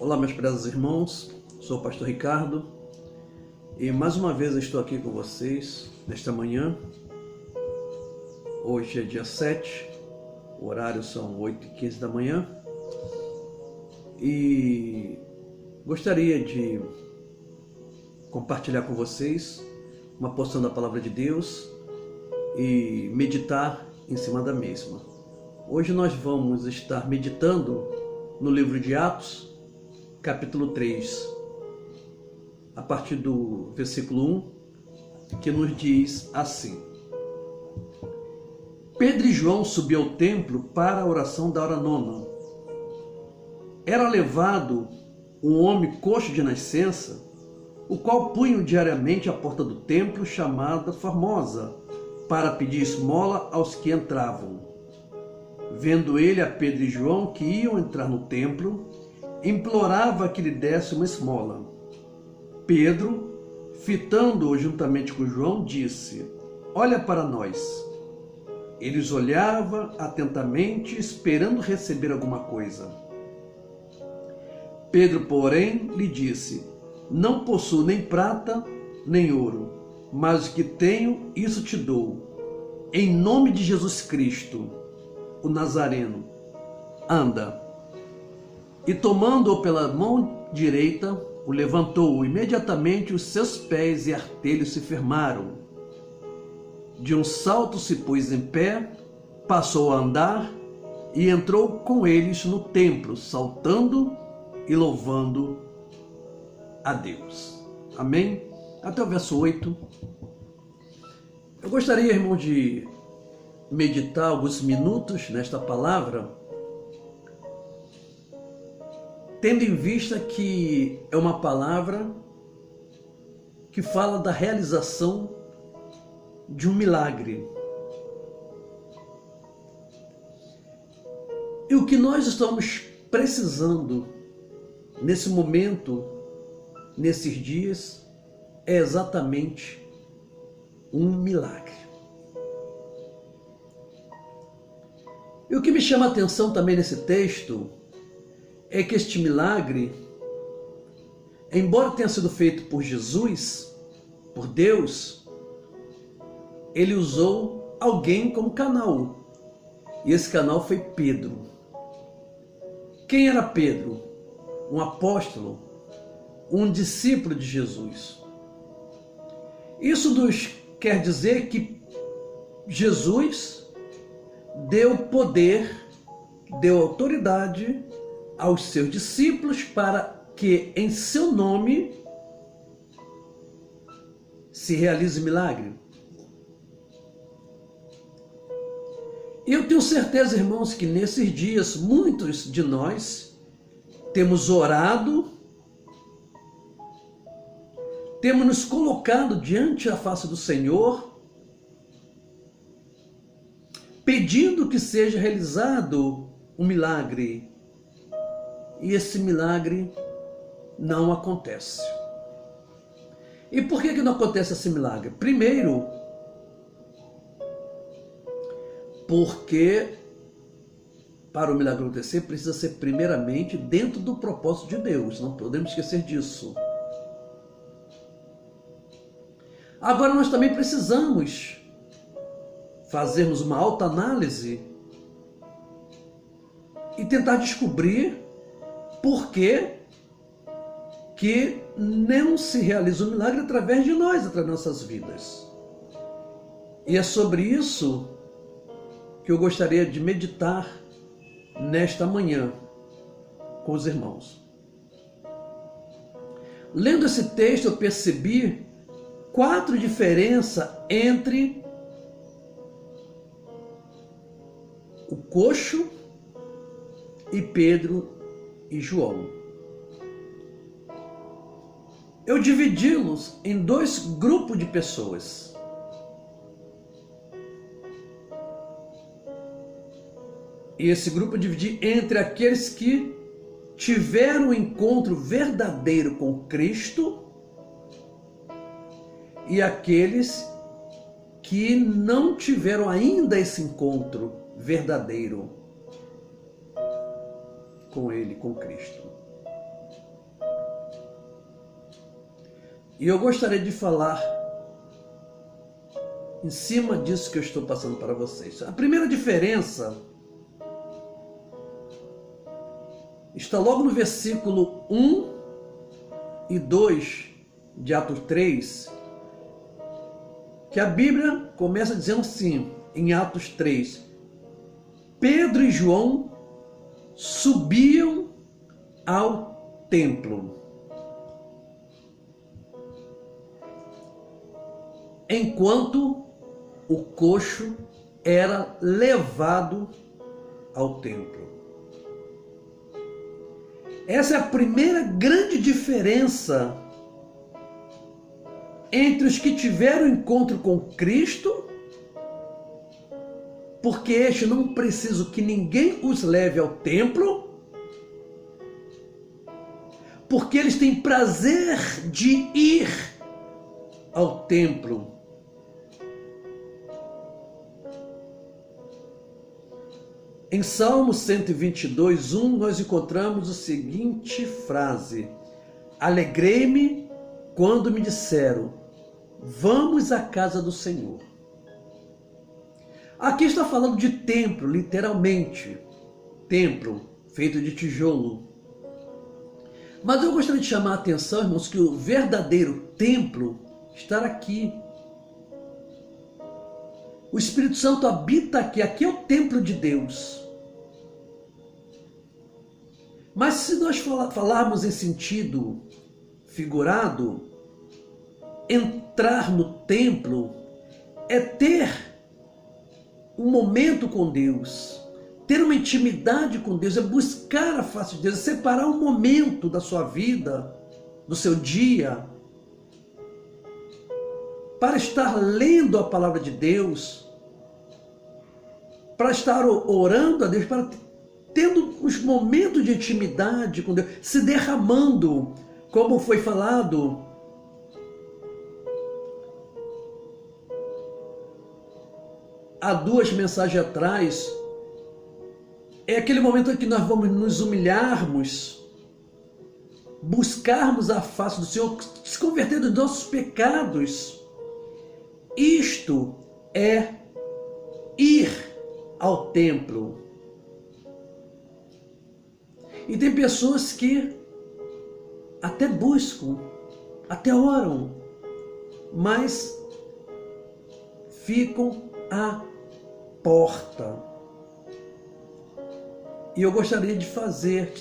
Olá, meus prezados irmãos, sou o pastor Ricardo e mais uma vez estou aqui com vocês nesta manhã. Hoje é dia 7, o horário são 8h15 da manhã e gostaria de compartilhar com vocês uma porção da Palavra de Deus e meditar em cima da mesma. Hoje nós vamos estar meditando no livro de Atos, capítulo 3, a partir do versículo 1, que nos diz assim: Pedro e João subiam ao templo para a oração da hora nona. Era levado um homem coxo de nascença, o qual punham diariamente à porta do templo, chamada Formosa, para pedir esmola aos que entravam. Vendo ele a Pedro e João que iam entrar no templo, implorava que lhe desse uma esmola. Pedro, fitando-o juntamente com João, disse: Olha para nós. Eles olhavam atentamente, esperando receber alguma coisa. Pedro, porém, lhe disse: Não possuo nem prata, nem ouro, mas o que tenho, isso te dou. Em nome de Jesus Cristo, o Nazareno, anda. E tomando-o pela mão direita, o levantou. Imediatamente os seus pés e artelhos se firmaram. De um salto se pôs em pé, passou a andar e entrou com eles no templo, saltando e louvando a Deus. Amém? Até o verso 8. Eu gostaria, irmão, de meditar alguns minutos nesta palavra, tendo em vista que é uma palavra que fala da realização de um milagre. E o que nós estamos precisando nesse momento, nesses dias, é exatamente um milagre. E o que me chama a atenção também nesse texto é que este milagre, embora tenha sido feito por Jesus, por Deus, ele usou alguém como canal. E esse canal foi Pedro. Quem era Pedro? Um apóstolo, um discípulo de Jesus. Isso nos quer dizer que Jesus deu poder, deu autoridade aos seus discípulos para que em seu nome se realize milagre. E eu tenho certeza, irmãos, que nesses dias muitos de nós temos orado, temos nos colocado diante da face do Senhor, pedindo que seja realizado um milagre. E esse milagre não acontece. E por que não acontece esse milagre? Primeiro, porque para o milagre acontecer precisa ser primeiramente dentro do propósito de Deus. Não podemos esquecer disso. Agora nós também precisamos fazermos uma autoanálise e tentar descobrir por que não se realiza o milagre através de nós, através de nossas vidas. E é sobre isso que eu gostaria de meditar nesta manhã com os irmãos. Lendo esse texto, eu percebi 4 diferenças entre o coxo e Pedro e João. Eu dividi-los em 2 grupos de pessoas. E esse grupo eu dividi entre aqueles que tiveram um encontro verdadeiro com Cristo e aqueles que não tiveram ainda esse encontro verdadeiro com Ele, com Cristo. E eu gostaria de falar em cima disso que eu estou passando para vocês. A primeira diferença está logo no versículo 1 e 2 de Atos 3, que a Bíblia começa dizendo assim, em Atos 3, Pedro e João subiam ao templo, enquanto o coxo era levado ao templo. Essa é a primeira grande diferença entre os que tiveram encontro com Cristo, porque este não precisa que ninguém os leve ao templo, porque eles têm prazer de ir ao templo. Em Salmo 122, 1, nós encontramos a seguinte frase: Alegrei-me quando me disseram, vamos à casa do Senhor. Aqui está falando de templo, literalmente. Templo feito de tijolo. Mas eu gostaria de chamar a atenção, irmãos, que o verdadeiro templo está aqui. O Espírito Santo habita aqui. Aqui é o templo de Deus. Mas se nós falarmos em sentido figurado, entrar no templo é ter um momento com Deus, ter uma intimidade com Deus, é buscar a face de Deus, é separar um momento da sua vida, do seu dia, para estar lendo a palavra de Deus, para estar orando a Deus, para tendo os momentos de intimidade com Deus, se derramando, como foi falado há 2 mensagens atrás. É aquele momento em que nós vamos nos humilharmos, buscarmos a face do Senhor, se converter dos nossos pecados. Isto é ir ao templo. E tem pessoas que até buscam, até oram, mas ficam à porta. E eu gostaria de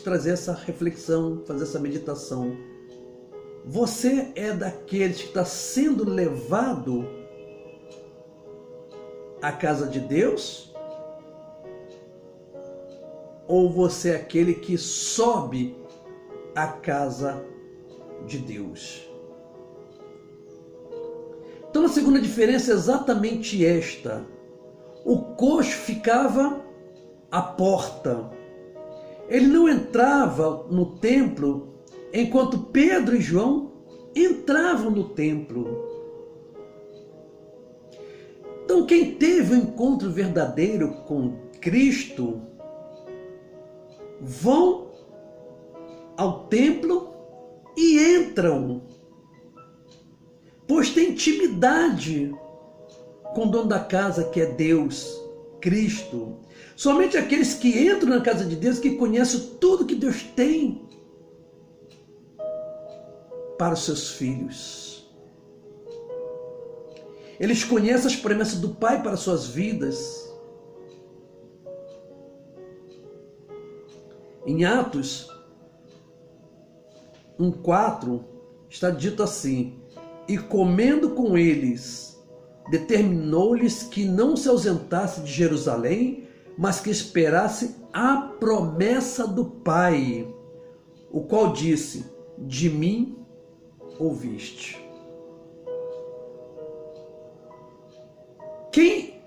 trazer essa reflexão, fazer essa meditação. Você é daqueles que está sendo levado à casa de Deus? Ou você é aquele que sobe à casa de Deus? Então a segunda diferença é exatamente esta. O coxo ficava à porta. Ele não entrava no templo enquanto Pedro e João entravam no templo. Então quem teve o encontro verdadeiro com Cristo vão ao templo e entram, pois tem intimidade com o dono da casa, que é Deus, Cristo. Somente aqueles que entram na casa de Deus, que conhecem tudo que Deus tem para os seus filhos. Eles conhecem as promessas do Pai para as suas vidas. Em Atos 1:4 está dito assim: e comendo com eles, determinou-lhes que não se ausentasse de Jerusalém, mas que esperasse a promessa do Pai, o qual disse, de mim ouviste. Quem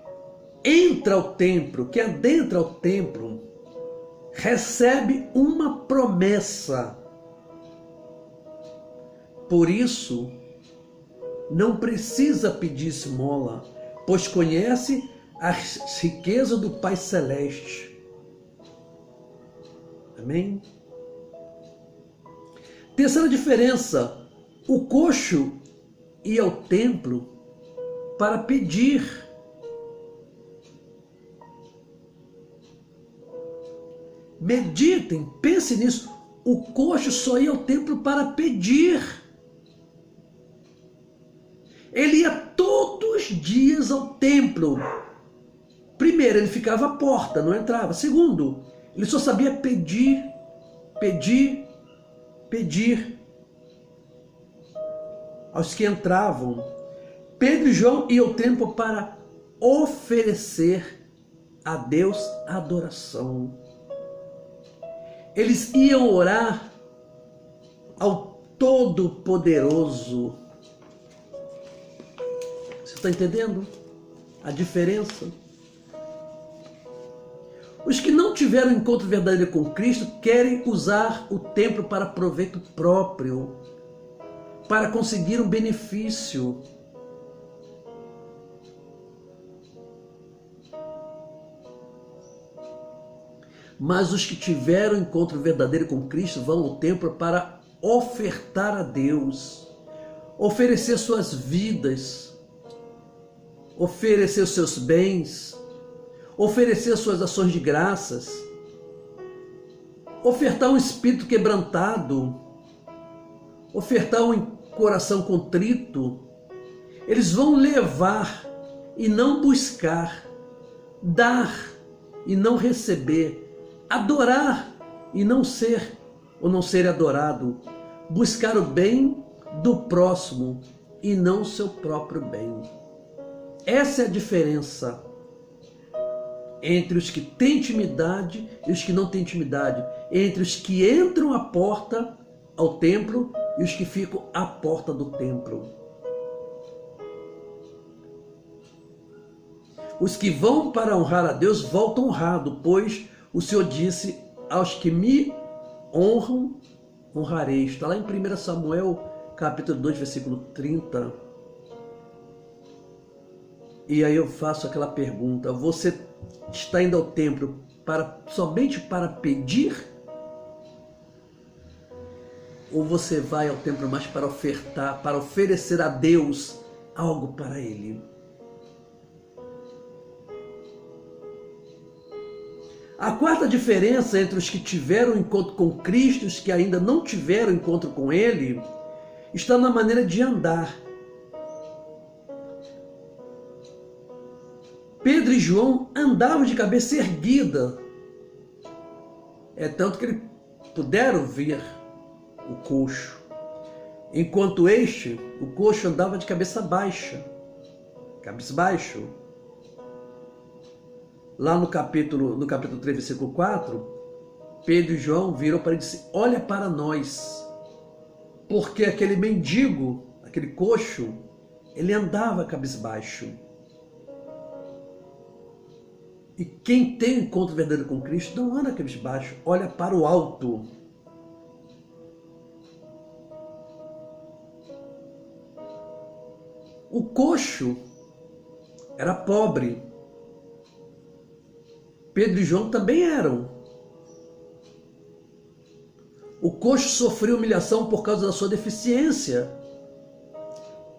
entra ao templo, quem adentra ao templo, recebe uma promessa. Por isso, não precisa pedir esmola, pois conhece a riqueza do Pai Celeste. Amém? Terceira diferença: o coxo ia ao templo para pedir. Meditem, pensem nisso. O coxo só ia ao templo para pedir. Ele ia todos os dias ao templo. Primeiro, ele ficava à porta, não entrava. Segundo, ele só sabia pedir, pedir, pedir. Aos que entravam, Pedro e João iam ao templo para oferecer a Deus adoração. Eles iam orar ao Todo-Poderoso. Você está entendendo a diferença? Os que não tiveram encontro verdadeiro com Cristo querem usar o templo para proveito próprio, para conseguir um benefício. Mas os que tiveram encontro verdadeiro com Cristo vão ao templo para ofertar a Deus, oferecer suas vidas, oferecer seus bens, oferecer suas ações de graças, ofertar um espírito quebrantado, ofertar um coração contrito. Eles vão levar e não buscar, dar e não receber, adorar e não ser ou não ser adorado, buscar o bem do próximo e não o seu próprio bem. Essa é a diferença entre os que têm intimidade e os que não têm intimidade, entre os que entram à porta ao templo e os que ficam à porta do templo. Os que vão para honrar a Deus voltam honrados, pois o Senhor disse: aos que me honram, honrarei. Está lá em 1 Samuel, capítulo 2, versículo 30. E aí eu faço aquela pergunta: você está indo ao templo somente para pedir? Ou você vai ao templo mais para ofertar, para oferecer a Deus algo para Ele? A quarta diferença entre os que tiveram encontro com Cristo e os que ainda não tiveram encontro com Ele está na maneira de andar. Pedro e João andavam de cabeça erguida. É tanto que eles puderam ver o coxo. Enquanto o coxo andava de cabeça baixa. Cabisbaixo. Lá no capítulo 3, versículo 4, Pedro e João viram para ele e disseram: olha para nós. Porque aquele mendigo, aquele coxo, ele andava cabisbaixo. E quem tem encontro verdadeiro com Cristo não anda cabisbaixo, olha para o alto. O coxo era pobre. Pedro e João também eram. O coxo sofreu humilhação por causa da sua deficiência.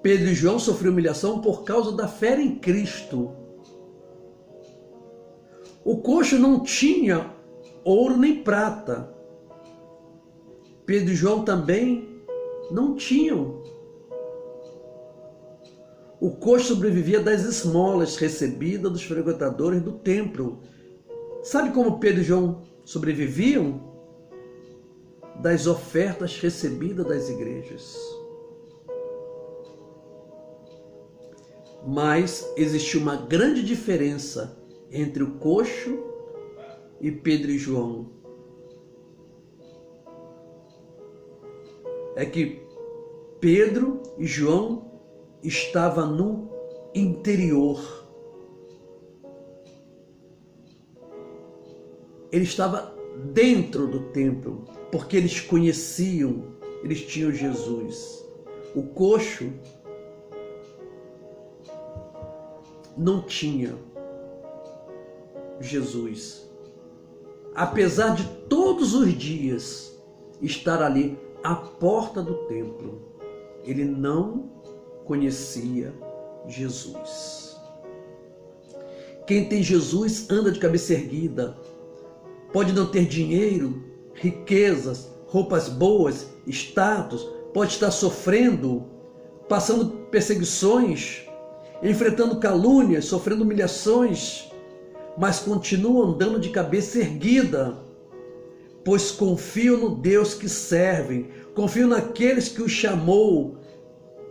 Pedro e João sofreram humilhação por causa da fé em Cristo. O coxo não tinha ouro nem prata. Pedro e João também não tinham. O coxo sobrevivia das esmolas recebidas dos frequentadores do templo. Sabe como Pedro e João sobreviviam? Das ofertas recebidas das igrejas. Mas existiu uma grande diferença entre o coxo e Pedro e João. É que Pedro e João estavam no interior. Ele estava dentro do templo, porque eles conheciam, eles tinham Jesus. O coxo não tinha Jesus. Apesar de todos os dias estar ali à porta do templo, ele não conhecia Jesus. Quem tem Jesus anda de cabeça erguida. Pode não ter dinheiro, riquezas, roupas boas, status, pode estar sofrendo, passando perseguições, enfrentando calúnias, sofrendo humilhações, mas continua andando de cabeça erguida, pois confio no Deus que servem, confio naqueles que o chamou,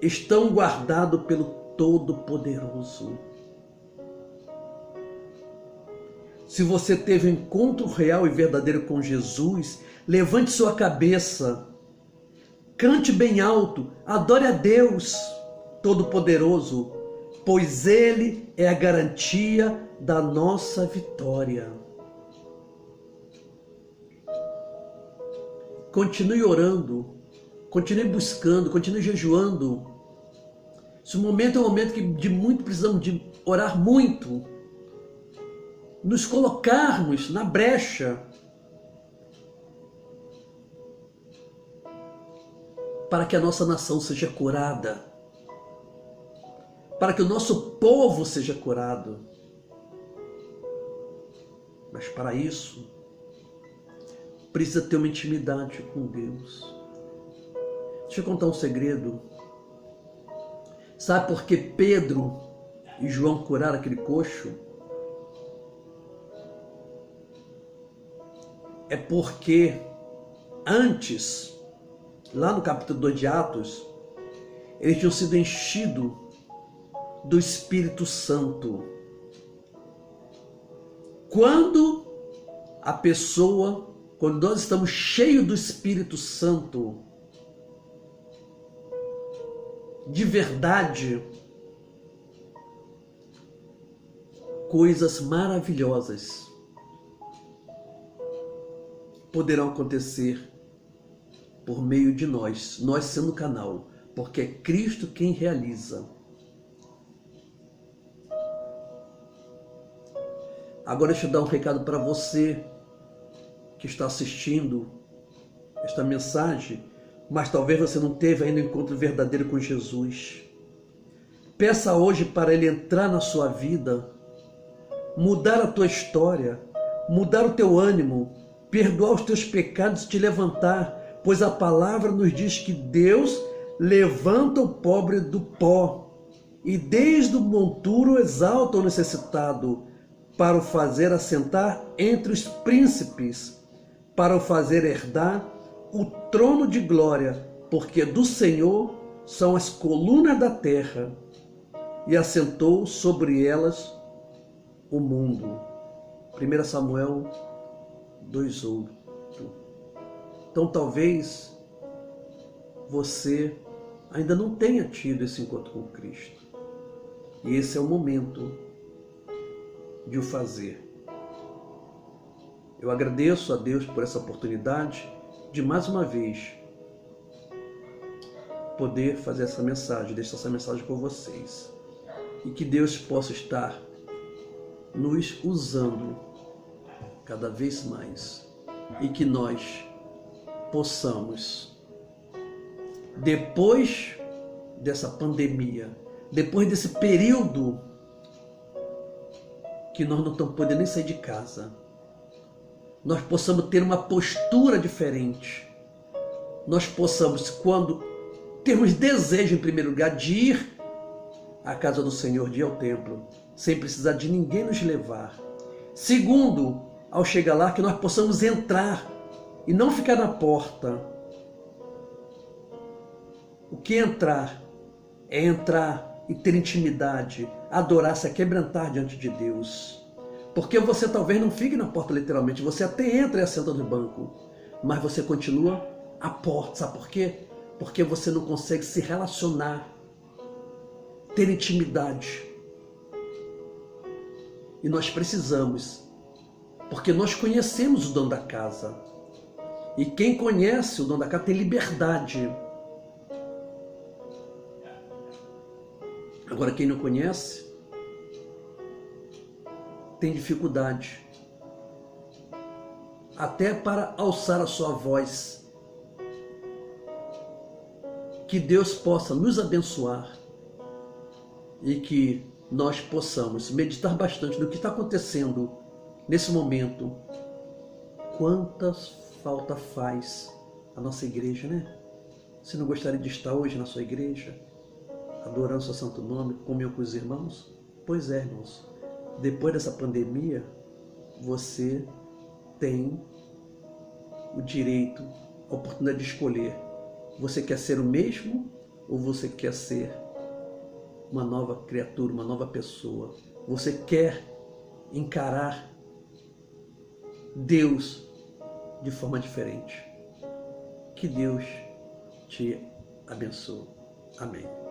estão guardados pelo Todo-Poderoso. Se você teve um encontro real e verdadeiro com Jesus, levante sua cabeça, cante bem alto, adore a Deus Todo-Poderoso, pois Ele é a garantia da nossa vitória. Continue orando, continue buscando, continue jejuando. Esse momento é um momento que de muito precisamos de orar muito, nos colocarmos na brecha para que a nossa nação seja curada, para que o nosso povo seja curado. Mas para isso, precisa ter uma intimidade com Deus. Deixa eu contar um segredo. Sabe por que Pedro e João curaram aquele coxo? É porque antes, lá no capítulo 2 de Atos, eles tinham sido enchidos do Espírito Santo. Quando nós estamos cheios do Espírito Santo, de verdade, coisas maravilhosas poderão acontecer por meio de nós sendo canal, porque é Cristo quem realiza. Agora deixa eu dar um recado para você que está assistindo esta mensagem, mas talvez você não teve ainda um encontro verdadeiro com Jesus. Peça hoje para Ele entrar na sua vida, mudar a tua história, mudar o teu ânimo, perdoar os teus pecados e te levantar, pois a palavra nos diz que Deus levanta o pobre do pó e desde o monturo exalta o necessitado, para o fazer assentar entre os príncipes, para o fazer herdar o trono de glória, porque do Senhor são as colunas da terra, e assentou sobre elas o mundo. 1 Samuel 2:8. Então talvez você ainda não tenha tido esse encontro com Cristo, e esse é o momento de o fazer. Eu agradeço a Deus por essa oportunidade de mais uma vez poder fazer essa mensagem, deixar essa mensagem com vocês, e que Deus possa estar nos usando cada vez mais, e que nós possamos, depois dessa pandemia, depois desse período que nós não estamos podendo nem sair de casa, nós possamos ter uma postura diferente. Nós possamos, quando termos desejo, em primeiro lugar, de ir à casa do Senhor, de ir ao templo, sem precisar de ninguém nos levar. Segundo, ao chegar lá, que nós possamos entrar e não ficar na porta. O que é entrar? É entrar e ter intimidade, adorar, se aquebrantar diante de Deus. Porque você talvez não fique na porta literalmente, você até entra e assenta no banco, mas você continua à porta. Sabe por quê? Porque você não consegue se relacionar, ter intimidade. E nós precisamos, porque nós conhecemos o dono da casa. E quem conhece o dono da casa tem liberdade. Agora, quem não conhece, tem dificuldade, até para alçar a sua voz. Que Deus possa nos abençoar e que nós possamos meditar bastante no que está acontecendo nesse momento. Quantas falta faz a nossa igreja, né? Você não gostaria de estar hoje na sua igreja, adorando o seu santo nome, comunhão com os irmãos? Pois é, irmãos. Depois dessa pandemia, você tem o direito, a oportunidade de escolher. Você quer ser o mesmo ou você quer ser uma nova criatura, uma nova pessoa? Você quer encarar Deus de forma diferente? Que Deus te abençoe. Amém.